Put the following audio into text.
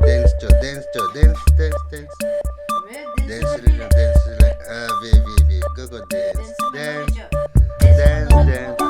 댄스 줘 댄스 줘 댄스 댄스 댄스 왜 댄스를 댄스를 좀 댄스를 아 비비비 그거 댄스 댄스 댄스 댄스 댄스 댄스